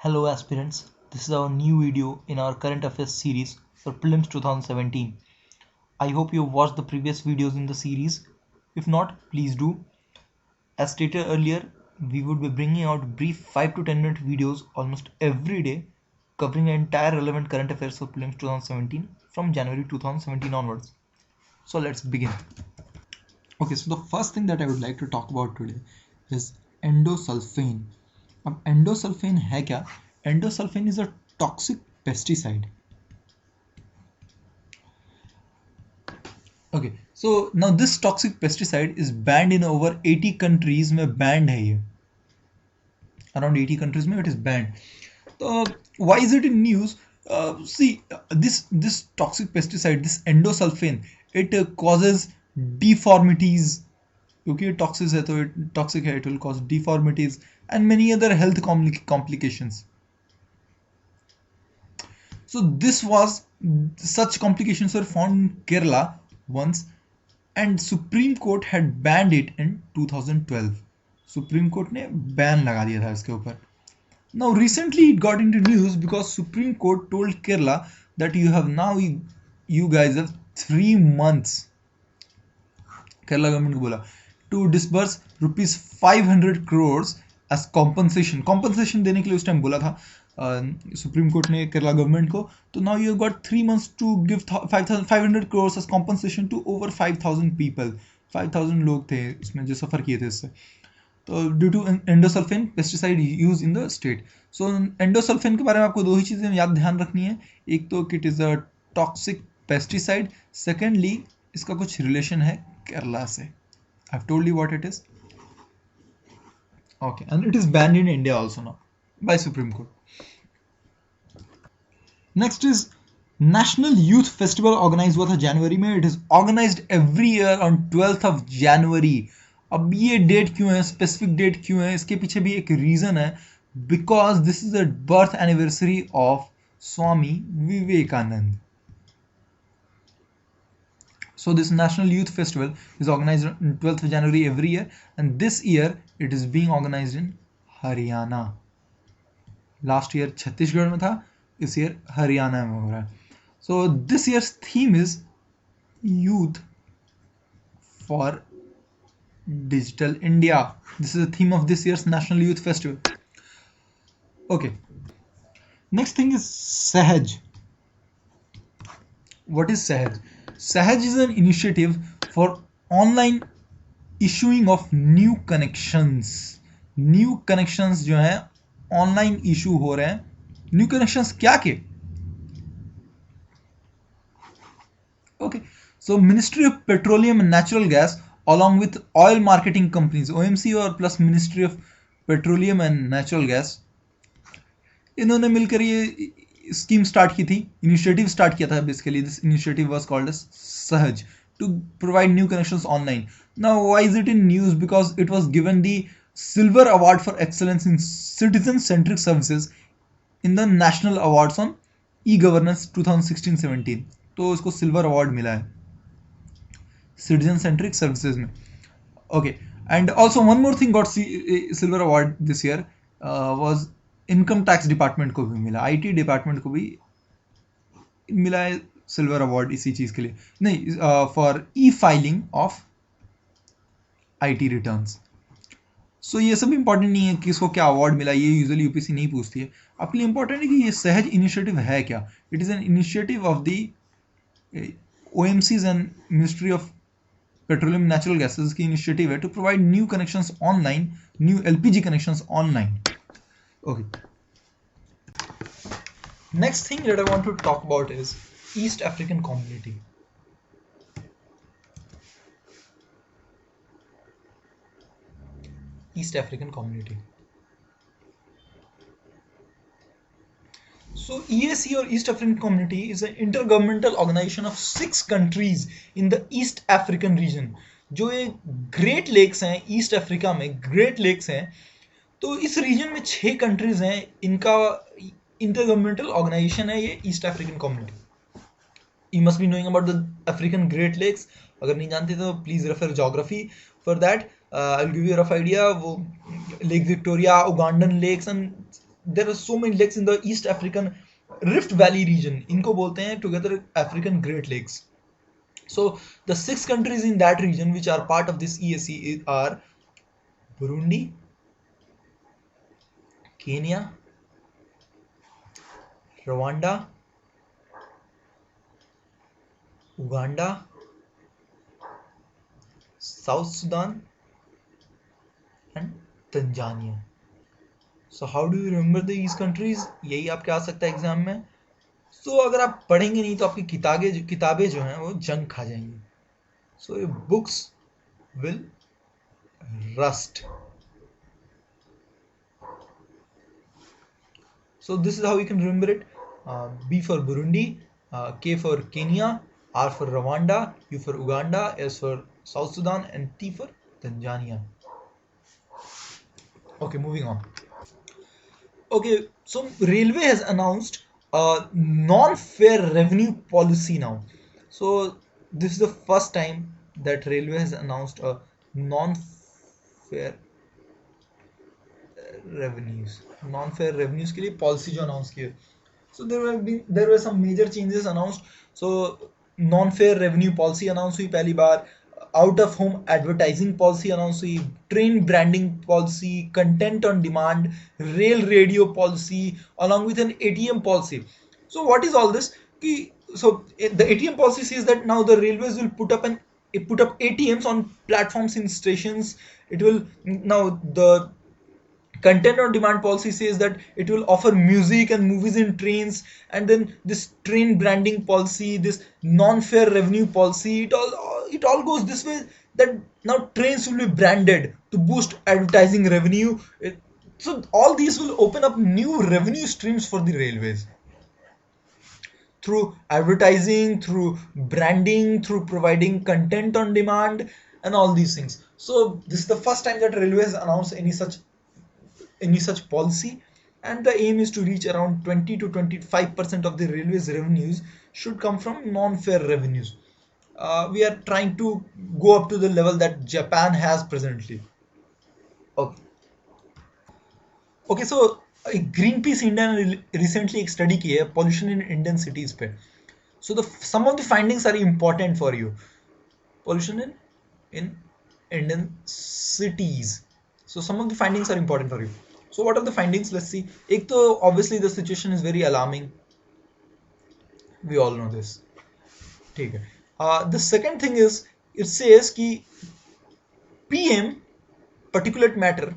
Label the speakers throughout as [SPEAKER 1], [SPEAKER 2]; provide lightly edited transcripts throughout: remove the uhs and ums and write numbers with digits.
[SPEAKER 1] Hello aspirants, this is our new video in our current affairs series for Prelims 2017. I hope you watched the previous videos in the series. If not, please do. As stated earlier, we would be bringing out brief 5 to 10 minute videos almost every day covering the entire relevant current affairs for Prelims 2017 from January 2017 onwards. So let's begin.
[SPEAKER 2] Okay, so the first thing that I would like to talk about today is endosulfan. अब endosulfan है क्या? Endosulfan is a toxic pesticide. Okay, so now this toxic pesticide is banned in over 80 countries में banned है ये. Around 80 countries में it is banned. So why is it in news? This toxic pesticide, this endosulfan, it causes deformities. क्योंकि toxic है तो toxic है, it will cause deformities and many other health complications. So such complications were found in Kerala once, and Supreme Court had banned it in 2012. Supreme Court ने ban लगा दिया था इसके ऊपर. Now recently it got into news because Supreme Court told Kerala that you guys have 3 months. Kerala government को बोला to disburse rupees 500 crores as compensation. Compensation देने के लिए उस टाइम बोला था सुप्रीम कोर्ट ने केरला गवर्नमेंट को. तो now you got 3 months to give 500 crores as compensation to over 5,000 people. 5,000 लोग थे इसमें जो सफ़र किए थे इससे. तो due to endosulfan pesticide use in the state. So endosulfan के बारे में आपको दो ही चीज़ें याद ध्यान रखनी है. एक तो कि it is a toxic pesticide. Secondly इसका कुछ रिलेशन है केरला से. I've told you what it is. Okay, and it is banned in India also now by Supreme Court. Next is National Youth Festival organized हुआ था जनवरी में. It is organized every year on 12th of January. अब ये date क्यों है, specific date क्यों है, इसके पीछे भी एक रीज़न है. Because this is the birth anniversary of Swami Vivekananda. So this National Youth Festival is organized on 12th of January every year, and this year it is being organized in Haryana. Last year Chhattisgarh में था, इस year Haryana में हो रहा है. So this year's theme is Youth for Digital India. This is the theme of this year's National Youth Festival. Okay. Next thing is Sahaj. What is Sahaj? Sahaj is an initiative for online issuing of new connections. New connections जो हैं online issue हो रहे हैं. New connections क्या के? Okay. So Ministry of Petroleum and Natural Gas along with oil marketing companies, OMC और plus Ministry of Petroleum and Natural Gas, इन्होंने मिलकर ये स्कीम स्टार्ट की थी, इनिशिएटिव स्टार्ट किया था. Basically this initiative was called as Sahaj to provide new connections online. Now why is it in news? Because it was given the silver award for excellence in citizen centric services in the national awards on e governance 2016-17. तो इसको silver award मिला है citizen centric services में. Okay, and also one more thing got silver award this year was income tax department को भी मिला, IT department को भी मिला है सिल्वर अवार्ड इसी चीज़ के लिए. नहीं, for e filing of IT returns. So ये सब इंपॉर्टेंट नहीं है कि इसको क्या अवार्ड मिला, ये यूजुअली यूपीएससी नहीं पूछती है. आपके लिए इंपॉर्टेंट है कि ये सहज इनिशिएटिव है क्या. It is an initiative of the OMCs and ministry of petroleum natural gases की इनिशिएटिव है to provide new connections online, new LPG connections online. Okay. Next thing that I want to talk about is East African community. East African community. So EAC or East African Community is an intergovernmental organization of 6 countries in the East African region. जो ये great lakes हैं, east Africa में great lakes हैं. तो इस reason में 6 countries हैं, इनका इंटरगवर्नमेंटल ऑर्गेनाइजेशन है ये East African community. You must be knowing about the African Great Lakes. अगर नहीं जानते तो please refer geography for that. I will give you rough idea. वो lake Victoria, Ugandan lakes and
[SPEAKER 1] there are so many lakes in the East African Rift Valley region. इनको बोलते हैं together African Great Lakes. So the 6 countries in that region which are part of this EAC are Burundi, Kenya, Rwanda, Uganda, South Sudan and Tanzania. So how do you remember these countries? यही आपके आ सकता है exam में. So अगर आप पढ़ेंगे नहीं तो आपकी किताबें जो हैं वो जंग खा जाएंगी. So your books will rust. So this is how you can remember it. B for Burundi, K for Kenya, R for Rwanda, U for Uganda, S for South Sudan and T for Tanzania. Okay, moving on. Okay, so railway has announced a non-fare revenue policy now. So this is the first time that railway has announced a non-fare revenues के लिए policy जो announce की है. So there were some major changes announced. So non-fare revenue policy announce हुई पहली बार. Out of home advertising policy announce हुई, train branding policy, content on demand, rail radio policy along with an ATM policy. So what is all this? So the ATM policy says that now the railways will put up ATMs on platforms in stations. It will now the content on demand policy says that it will offer music and movies in trains, and then this train branding policy, this non-fare revenue policy, it all goes this way, that now trains will be branded to boost advertising revenue. So all these will open up new revenue streams for the railways through advertising, through branding, through providing content on demand and all these things. So this is the first time that railways announced any such policy, and the aim is to reach around 20 to 25% of the railways revenues should come from non-fare revenues. We are trying to go up to the level that Japan has presently. Okay, so Greenpeace India ने recently एक study की है pollution in Indian cities पे. So some of the findings are important for you. Pollution in Indian cities. So some of the findings are important for you. So what are the findings? Let's see. एक तो obviously the situation is very alarming. We all know this. ठीक है. The second thing is it says कि PM particulate matter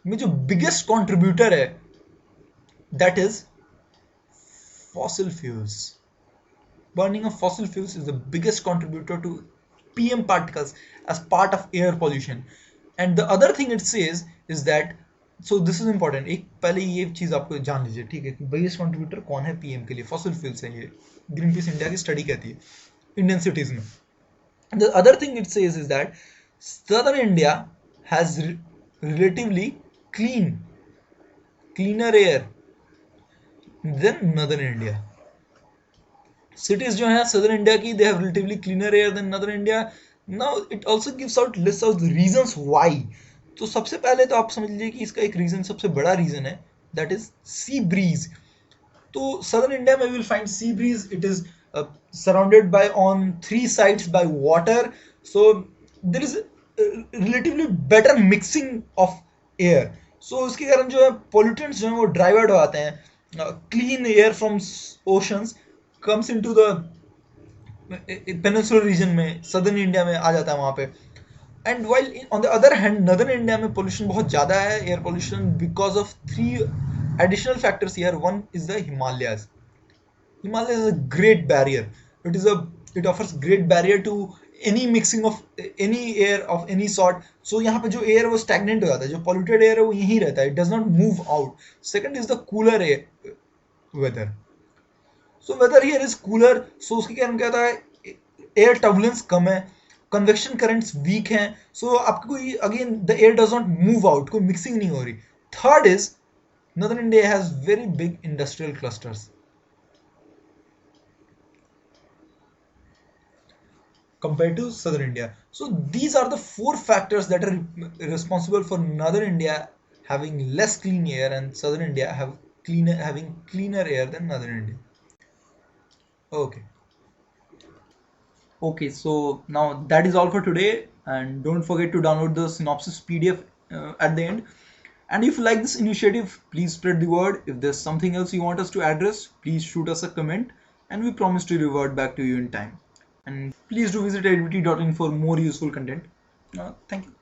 [SPEAKER 1] में जो biggest contributor है that is fossil fuels. Burning of fossil fuels is the biggest contributor to PM particles as part of air pollution. And the other thing it says is that, so this is important, एक पहले ये चीज आपको जान लीजिए, ठीक है, कि biggest contributor कौन है PM के लिए? fossil fuels है. ये Greenpeace India की स्टडी कहती है Indian cities में. The other thing it says is that southern India has relatively cleaner air than northern India. Cities जो हैं southern India की, they have relatively cleaner air than northern India. Now it also lists out the reasons why. तो सबसे पहले तो आप समझ लीजिए कि इसका एक रीजन, सबसे बड़ा रीजन है, that is sea breeze. तो southern India में we will find sea breeze. It is surrounded by on 3 sides by water, so there is relatively better mixing of air. So उसके कारण जो है pollutants जो हैं वो diverted हो आते हैं. Clean air from oceans comes into the peninsular region में, southern India में आ जाता है वहाँ पे. And while on the other hand northern India में pollution बहुत ज़्यादा है, air pollution, because of 3 additional factors here. One is the Himalayas. Himalayas is a great barrier. It offers great barrier to any mixing of any air of any sort. So यहाँ पे जो air है वो stagnant हो जाता है, जो polluted air है वो यहीं रहता है, it does not move out. Second is the cooler air weather. So weather here is cooler, so उसके कारण क्या होता है, air turbulence कम है, convection currents weak हैं, so आपको कोई again the air does not move out, कोई mixing नहीं हो रही. Third is northern India has very big industrial clusters compared to southern India. So these are the 4 factors that are responsible for northern India having less clean air and southern India have
[SPEAKER 2] having cleaner air than Northern India. Okay.
[SPEAKER 1] Okay, so now that is all for today, and don't forget to download the synopsis PDF at the end. And if you like this initiative, please spread the word. If there's something else you want us to address, please shoot us a comment, and we promise to revert back to you in time. And please do visit edwitty.in for more useful content. Thank you.